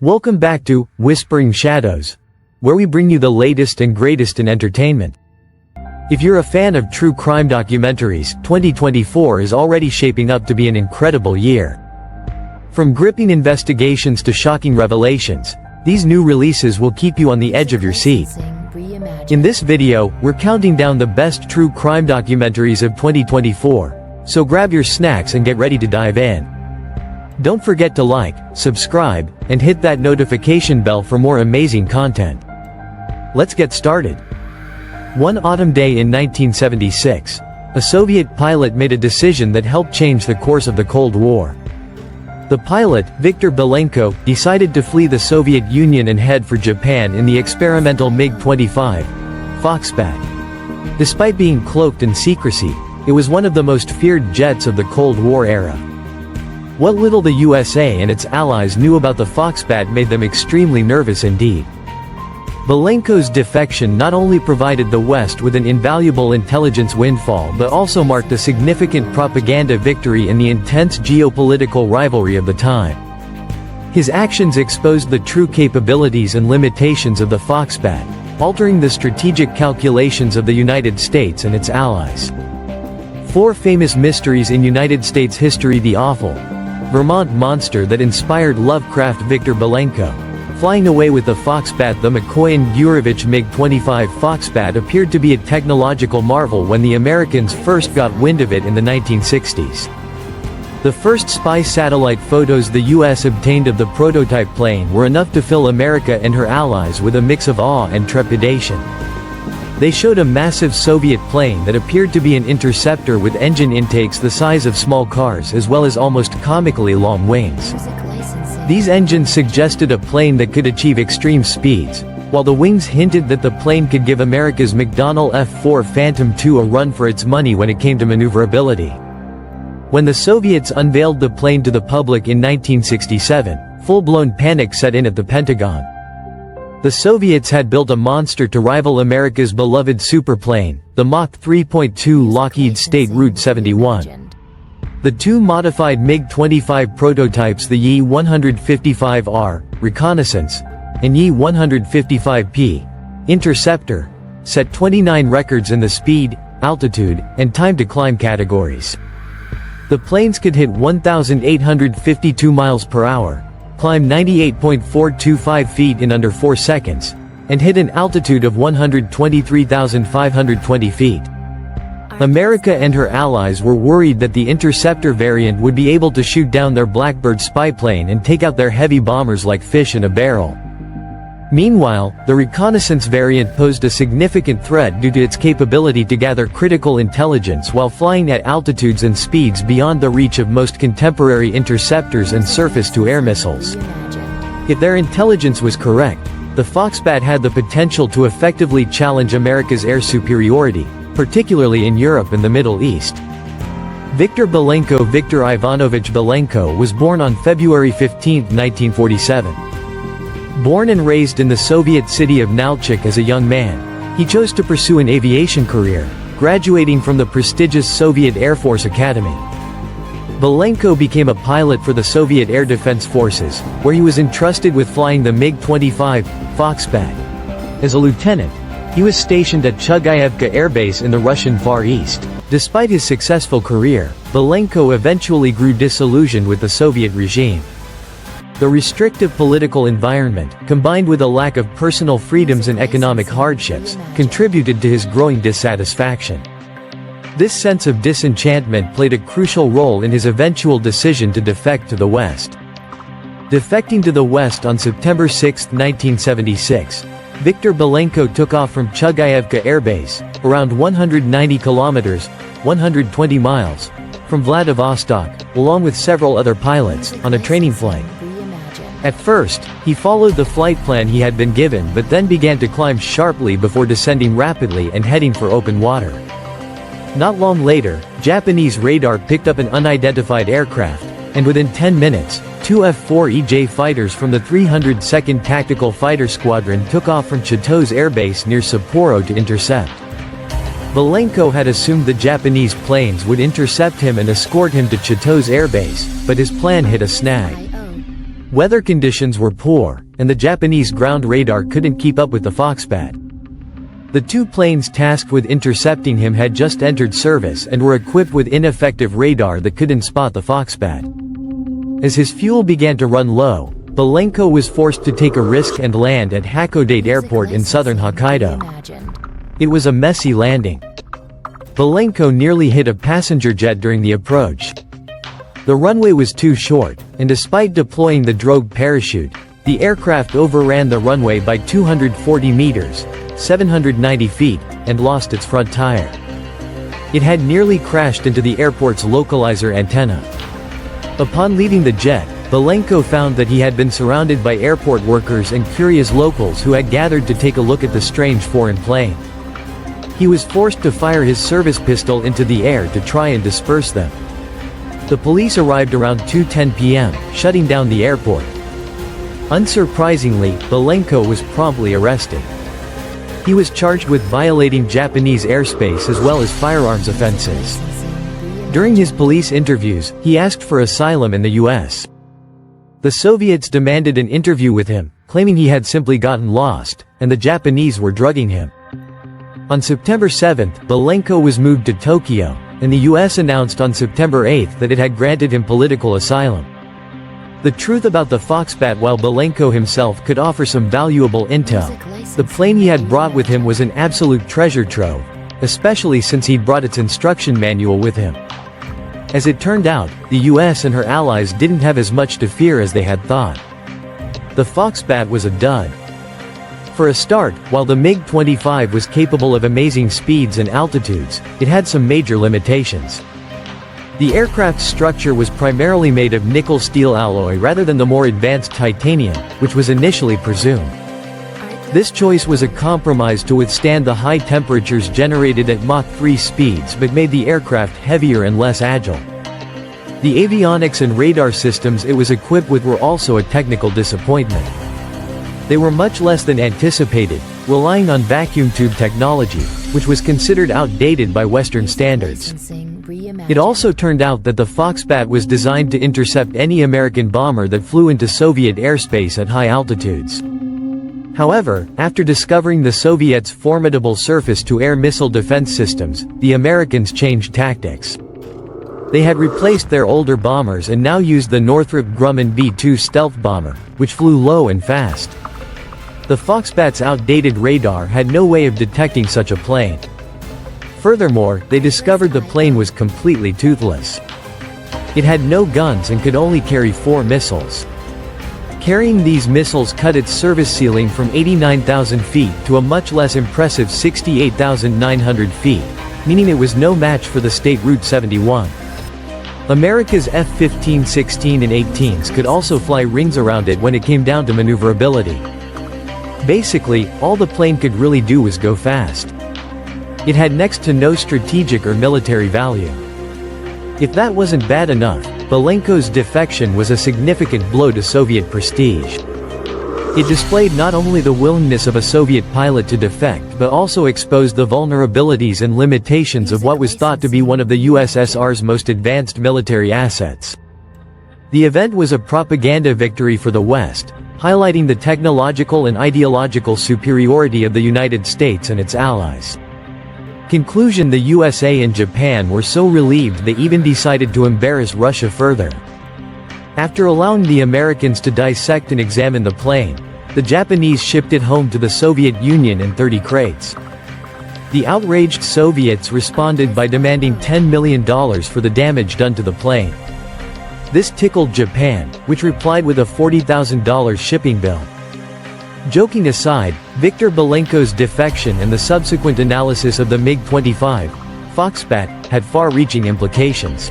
Welcome back to Whispering Shadows, where we bring you the latest and greatest in entertainment. If you're a fan of true crime documentaries, 2024 is already shaping up to be an incredible year. From gripping investigations to shocking revelations, these new releases will keep you on the edge of your seat. In this video, we're counting down the best true crime documentaries of 2024, so grab your snacks and get ready to dive in. Don't forget to like, subscribe, and hit that notification bell for more amazing content. Let's get started. One autumn day in 1976, a Soviet pilot made a decision that helped change the course of the Cold War. The pilot, Viktor Belenko, decided to flee the Soviet Union and head for Japan in the experimental MiG-25 Foxbat. Despite being cloaked in secrecy, it was one of the most feared jets of the Cold War era. What little the USA and its allies knew about the Foxbat made them extremely nervous indeed. Belenko's defection not only provided the West with an invaluable intelligence windfall but also marked a significant propaganda victory in the intense geopolitical rivalry of the time. His actions exposed the true capabilities and limitations of the Foxbat, altering the strategic calculations of the United States and its allies. Four famous mysteries in United States history: the awful Vermont monster that inspired Lovecraft, Viktor Belenko flying away with the Foxbat. The McCoy and Gurevich MiG-25 Foxbat appeared to be a technological marvel when the Americans first got wind of it in the 1960s. The first spy satellite photos the U.S. obtained of the prototype plane were enough to fill America and her allies with a mix of awe and trepidation. They showed a massive Soviet plane that appeared to be an interceptor with engine intakes the size of small cars as well as almost comically long wings. These engines suggested a plane that could achieve extreme speeds, while the wings hinted that the plane could give America's McDonnell F-4 Phantom II a run for its money when it came to maneuverability. When the Soviets unveiled the plane to the public in 1967, full-blown panic set in at the Pentagon. The Soviets had built a monster to rival America's beloved superplane, the Mach 3.2 Lockheed State Route 71. The two modified MiG-25 prototypes, the Yi-155R, Reconnaissance, and Yi-155P, Interceptor, set 29 records in the speed, altitude, and time to climb categories. The planes could hit 1,852 miles per hour, climb 98.425 feet in under 4 seconds, and hit an altitude of 123,520 feet. America and her allies were worried that the interceptor variant would be able to shoot down their Blackbird spy plane and take out their heavy bombers like fish in a barrel. Meanwhile, the reconnaissance variant posed a significant threat due to its capability to gather critical intelligence while flying at altitudes and speeds beyond the reach of most contemporary interceptors and surface-to-air missiles. If their intelligence was correct, the Foxbat had the potential to effectively challenge America's air superiority, particularly in Europe and the Middle East. Viktor Belenko, Viktor Ivanovich Belenko, was born on February 15, 1947. Born and raised in the Soviet city of Nalchik as a young man, he chose to pursue an aviation career, graduating from the prestigious Soviet Air Force Academy. Belenko became a pilot for the Soviet Air Defense Forces, where he was entrusted with flying the MiG-25 Foxbat. As a lieutenant, he was stationed at Chugaevka Air Base in the Russian Far East. Despite his successful career, Belenko eventually grew disillusioned with the Soviet regime. The restrictive political environment, combined with a lack of personal freedoms and economic hardships, contributed to his growing dissatisfaction. This sense of disenchantment played a crucial role in his eventual decision to defect to the West. Defecting to the West on September 6, 1976, Viktor Belenko took off from Chugaevka Air Base, around 190 kilometers, 120 miles, from Vladivostok, along with several other pilots, on a training flight. At first, he followed the flight plan he had been given but then began to climb sharply before descending rapidly and heading for open water. Not long later, Japanese radar picked up an unidentified aircraft, and within 10 minutes, two F-4EJ fighters from the 302nd Tactical Fighter Squadron took off from Chitose Air Base near Sapporo to intercept. Belenko had assumed the Japanese planes would intercept him and escort him to Chitose Air Base, but his plan hit a snag. Weather conditions were poor, and the Japanese ground radar couldn't keep up with the Foxbat. The two planes tasked with intercepting him had just entered service and were equipped with ineffective radar that couldn't spot the Foxbat. As his fuel began to run low, Belenko was forced to take a risk and land at Hakodate Airport in southern Hokkaido. It was a messy landing. Belenko nearly hit a passenger jet during the approach. The runway was too short, and despite deploying the drogue parachute, the aircraft overran the runway by 240 meters, 790 feet, and lost its front tire. It had nearly crashed into the airport's localizer antenna. Upon leaving the jet, Belenko found that he had been surrounded by airport workers and curious locals who had gathered to take a look at the strange foreign plane. He was forced to fire his service pistol into the air to try and disperse them. The police arrived around 2:10 p.m., shutting down the airport. Unsurprisingly, Belenko was promptly arrested. He was charged with violating Japanese airspace as well as firearms offenses. During his police interviews, he asked for asylum in the U.S. The Soviets demanded an interview with him, claiming he had simply gotten lost, and the Japanese were drugging him. On September 7, Belenko was moved to Tokyo, and the U.S. announced on September 8 that it had granted him political asylum. The truth about the Foxbat, while Belenko himself could offer some valuable intel, the plane he had brought with him was an absolute treasure trove, especially since he'd brought its instruction manual with him. As it turned out, the US and her allies didn't have as much to fear as they had thought. The Foxbat was a dud. For a start, while the MiG-25 was capable of amazing speeds and altitudes, it had some major limitations. The aircraft's structure was primarily made of nickel-steel alloy rather than the more advanced titanium, which was initially presumed. This choice was a compromise to withstand the high temperatures generated at Mach 3 speeds but made the aircraft heavier and less agile. The avionics and radar systems it was equipped with were also a technical disappointment. They were much less than anticipated, relying on vacuum tube technology, which was considered outdated by Western standards. It also turned out that the Foxbat was designed to intercept any American bomber that flew into Soviet airspace at high altitudes. However, after discovering the Soviets' formidable surface-to-air missile defense systems, the Americans changed tactics. They had replaced their older bombers and now used the Northrop Grumman B-2 stealth bomber, which flew low and fast. The Foxbat's outdated radar had no way of detecting such a plane. Furthermore, they discovered the plane was completely toothless. It had no guns and could only carry 4 missiles. Carrying these missiles cut its service ceiling from 89,000 feet to a much less impressive 68,900 feet, meaning it was no match for the state Route 71. America's F-15, 16 and 18s could also fly rings around it when it came down to maneuverability. Basically, all the plane could really do was go fast. It had next to no strategic or military value. If that wasn't bad enough, Belenko's defection was a significant blow to Soviet prestige. It displayed not only the willingness of a Soviet pilot to defect but also exposed the vulnerabilities and limitations of what was thought to be one of the USSR's most advanced military assets. The event was a propaganda victory for the West, highlighting the technological and ideological superiority of the United States and its allies. Conclusion: the USA and Japan were so relieved they even decided to embarrass Russia further. After allowing the Americans to dissect and examine the plane, the Japanese shipped it home to the Soviet Union in 30 crates. The outraged Soviets responded by demanding $10 million for the damage done to the plane. This tickled Japan, which replied with a $40,000 shipping bill. Joking aside, Viktor Belenko's defection and the subsequent analysis of the MiG-25 Foxbat had far-reaching implications.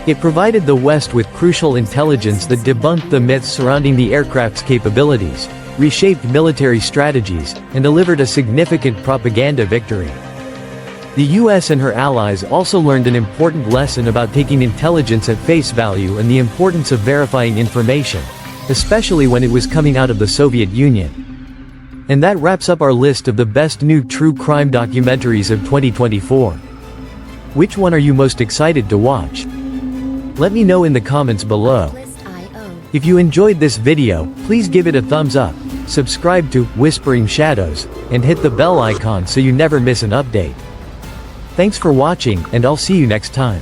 It provided the West with crucial intelligence that debunked the myths surrounding the aircraft's capabilities, reshaped military strategies, and delivered a significant propaganda victory. The US and her allies also learned an important lesson about taking intelligence at face value and the importance of verifying information, especially when it was coming out of the Soviet Union. And that wraps up our list of the best new true crime documentaries of 2024. Which one are you most excited to watch? Let me know in the comments below. If you enjoyed this video, please give it a thumbs up, subscribe to Whispering Shadows, and hit the bell icon so you never miss an update. Thanks for watching, and I'll see you next time.